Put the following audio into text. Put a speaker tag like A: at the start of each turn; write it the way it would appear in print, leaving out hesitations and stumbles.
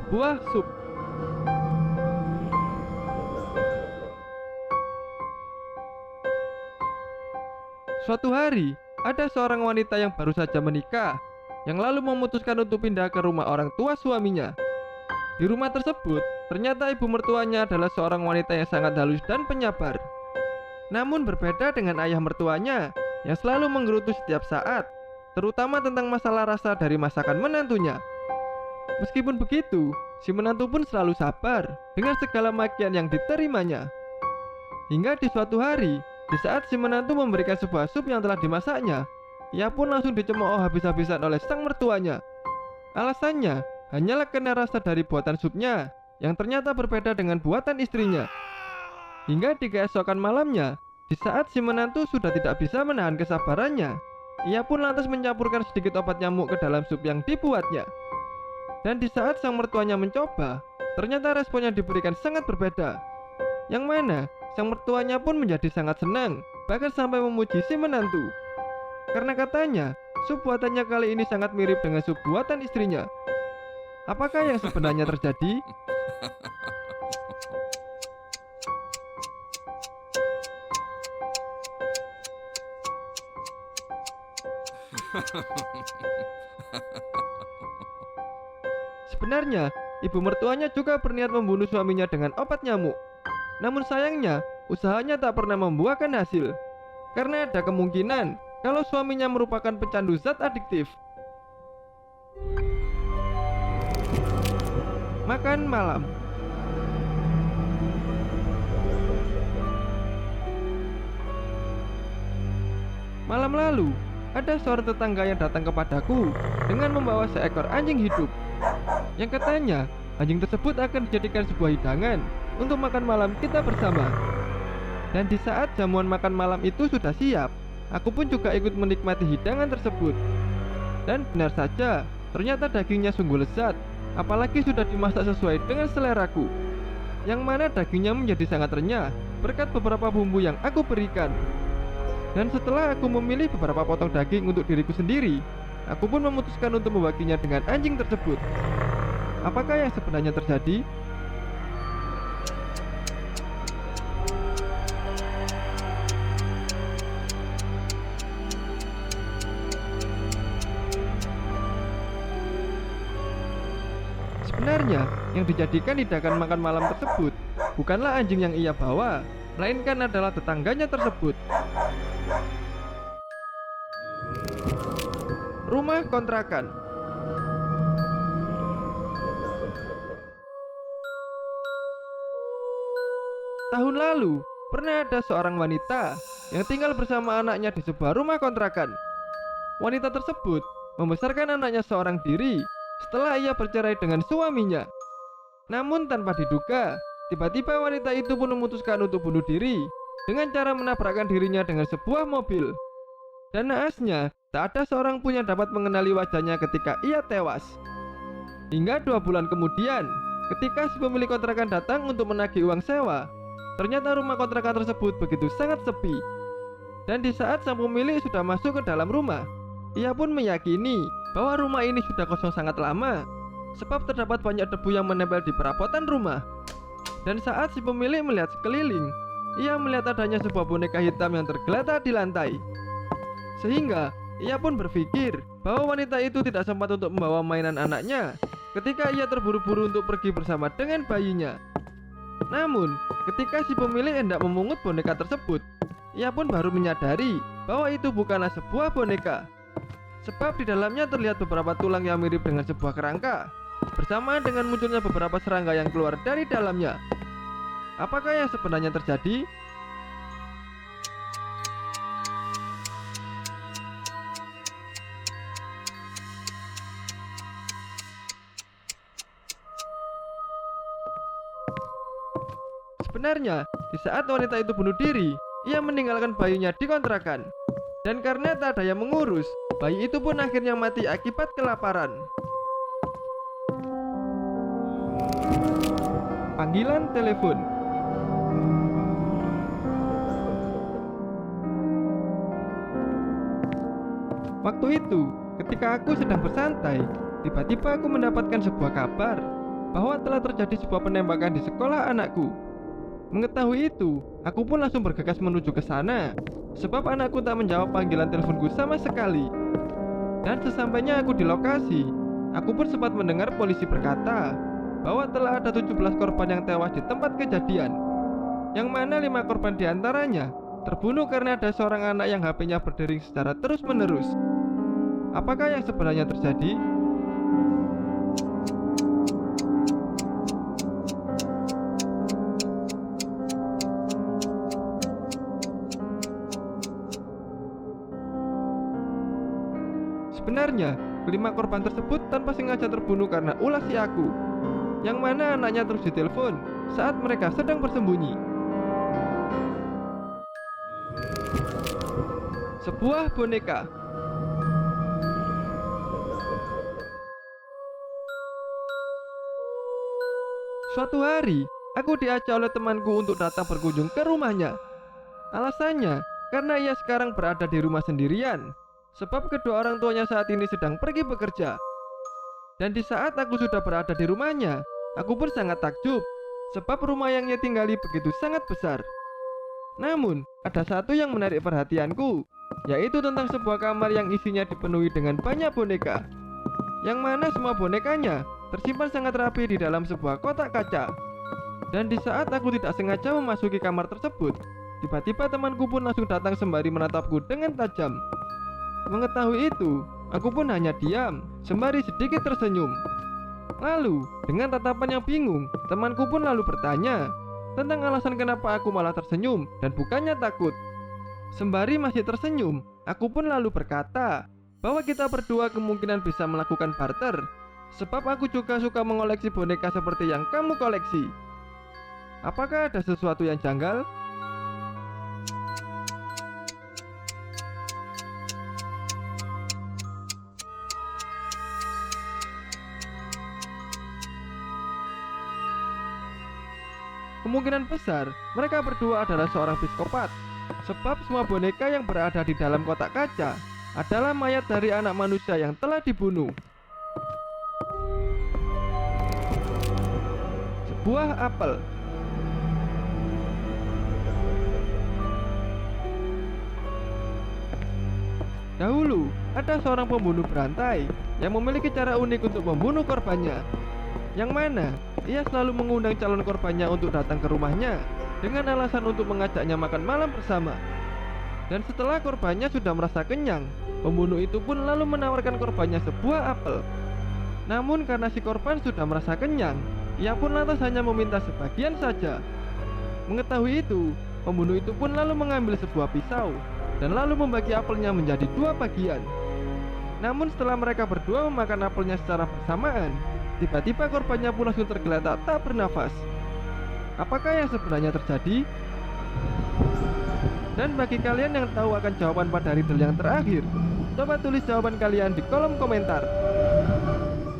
A: sebuah sup. Suatu hari, ada seorang wanita yang baru saja menikah, yang lalu memutuskan untuk pindah ke rumah orang tua suaminya. Di rumah tersebut, ternyata ibu mertuanya adalah seorang wanita yang sangat halus dan penyabar. Namun berbeda dengan ayah mertuanya, yang selalu menggerutu setiap saat, terutama tentang masalah rasa dari masakan menantunya. Meskipun begitu, si menantu pun selalu sabar dengan segala makian yang diterimanya. Hingga di suatu hari, di saat si menantu memberikan sebuah sup yang telah dimasaknya, ia pun langsung dicemooh habis-habisan oleh sang mertuanya. Alasannya hanyalah karena rasa dari buatan supnya yang ternyata berbeda dengan buatan istrinya. Hingga di keesokan malamnya, di saat si menantu sudah tidak bisa menahan kesabarannya, ia pun lantas mencampurkan sedikit obat nyamuk ke dalam sup yang dibuatnya. Dan di saat sang mertuanya mencoba, ternyata respon yang diberikan sangat berbeda. Yang mana sang mertuanya pun menjadi sangat senang, bahkan sampai memuji si menantu. Karena katanya, sup buatannya kali ini sangat mirip dengan sup buatan istrinya. Apakah yang sebenarnya terjadi? Sebenarnya, ibu mertuanya juga berniat membunuh suaminya dengan obat nyamuk. Namun sayangnya, usahanya tak pernah membuahkan hasil. Karena ada kemungkinan kalau suaminya merupakan pecandu zat adiktif. Makan malam. Malam lalu, ada seorang tetangga yang datang kepadaku dengan membawa seekor anjing hidup. Yang katanya, anjing tersebut akan dijadikan sebuah hidangan untuk makan malam kita bersama. Dan di saat jamuan makan malam itu sudah siap, aku pun juga ikut menikmati hidangan tersebut. Dan benar saja, ternyata dagingnya sungguh lezat, apalagi sudah dimasak sesuai dengan seleraku. Yang mana dagingnya menjadi sangat renyah berkat beberapa bumbu yang aku berikan. Dan setelah aku memilih beberapa potong daging untuk diriku sendiri, aku pun memutuskan untuk membaginya dengan anjing tersebut. Apakah yang sebenarnya terjadi? Sebenarnya, yang dijadikan hidangan makan malam tersebut bukanlah anjing yang ia bawa, melainkan adalah tetangganya tersebut. Rumah kontrakan. Tahun lalu, pernah ada seorang wanita yang tinggal bersama anaknya di sebuah rumah kontrakan. Wanita tersebut membesarkan anaknya seorang diri setelah ia bercerai dengan suaminya. Namun tanpa diduga, tiba-tiba wanita itu pun memutuskan untuk bunuh diri dengan cara menabrakkan dirinya dengan sebuah mobil. Dan naasnya, tak ada seorang pun yang dapat mengenali wajahnya ketika ia tewas. Hingga 2 bulan kemudian, ketika si pemilik kontrakan datang untuk menagih uang sewa, ternyata rumah kontrakan tersebut begitu sangat sepi. Dan di saat sang pemilik sudah masuk ke dalam rumah, ia pun meyakini bahwa rumah ini sudah kosong sangat lama, sebab terdapat banyak debu yang menempel di perabotan rumah. Dan saat si pemilik melihat sekeliling, ia melihat adanya sebuah boneka hitam yang tergeletak di lantai. Sehingga ia pun berpikir bahwa wanita itu tidak sempat untuk membawa mainan anaknya ketika ia terburu-buru untuk pergi bersama dengan bayinya. Namun, ketika si pemilik hendak memungut boneka tersebut, ia pun baru menyadari bahwa itu bukanlah sebuah boneka. Sebab di dalamnya terlihat beberapa tulang yang mirip dengan sebuah kerangka, bersamaan dengan munculnya beberapa serangga yang keluar dari dalamnya. Apakah yang sebenarnya terjadi? Sebenarnya, di saat wanita itu bunuh diri, ia meninggalkan bayinya di kontrakan. Dan karena tak ada yang mengurus, bayi itu pun akhirnya mati akibat kelaparan. Panggilan telepon. Waktu itu, ketika aku sedang bersantai, tiba-tiba aku mendapatkan sebuah kabar bahwa telah terjadi sebuah penembakan di sekolah anakku. Mengetahui itu, aku pun langsung bergegas menuju ke sana, sebab anakku tak menjawab panggilan teleponku sama sekali. Dan sesampainya aku di lokasi, aku pun sempat mendengar polisi berkata bahwa telah ada 17 korban yang tewas di tempat kejadian, yang mana 5 korban diantaranya terbunuh karena ada seorang anak yang HP-nya berdering secara terus-menerus. Apakah yang sebenarnya terjadi? Sebenarnya, kelima korban tersebut tanpa sengaja terbunuh karena ulah si aku, yang mana anaknya terus ditelepon saat mereka sedang bersembunyi. Sebuah boneka. Suatu hari, aku diajak oleh temanku untuk datang berkunjung ke rumahnya. Alasannya, karena ia sekarang berada di rumah sendirian, sebab kedua orang tuanya saat ini sedang pergi bekerja. Dan di saat aku sudah berada di rumahnya, aku pun sangat takjub, sebab rumah yang ia tinggali begitu sangat besar. Namun, ada satu yang menarik perhatianku, yaitu tentang sebuah kamar yang isinya dipenuhi dengan banyak boneka, yang mana semua bonekanya tersimpan sangat rapi di dalam sebuah kotak kaca. Dan di saat aku tidak sengaja memasuki kamar tersebut, tiba-tiba temanku pun langsung datang sembari menatapku dengan tajam. Mengetahui itu, aku pun hanya diam, sembari sedikit tersenyum. Lalu, dengan tatapan yang bingung, temanku pun lalu bertanya tentang alasan kenapa aku malah tersenyum dan bukannya takut. Sembari masih tersenyum, aku pun lalu berkata bahwa kita berdua kemungkinan bisa melakukan barter, sebab aku juga suka mengoleksi boneka seperti yang kamu koleksi. Apakah ada sesuatu yang janggal? Kemungkinan besar mereka berdua adalah seorang psikopat, sebab semua boneka yang berada di dalam kotak kaca adalah mayat dari anak manusia yang telah dibunuh. Sebuah apel. Dahulu, ada seorang pembunuh berantai yang memiliki cara unik untuk membunuh korbannya, yang mana ia selalu mengundang calon korbannya untuk datang ke rumahnya dengan alasan untuk mengajaknya makan malam bersama. Dan setelah korbannya sudah merasa kenyang, pembunuh itu pun lalu menawarkan korbannya sebuah apel. Namun karena si korban sudah merasa kenyang, ia pun lantas hanya meminta sebagian saja. Mengetahui itu, pembunuh itu pun lalu mengambil sebuah pisau dan lalu membagi apelnya menjadi 2 bagian. Namun setelah mereka berdua memakan apelnya secara bersamaan, tiba-tiba korbannya pun langsung tergeletak tak bernafas. Apakah yang sebenarnya terjadi? Dan bagi kalian yang tahu akan jawaban pada riddle yang terakhir, coba tulis jawaban kalian di kolom komentar.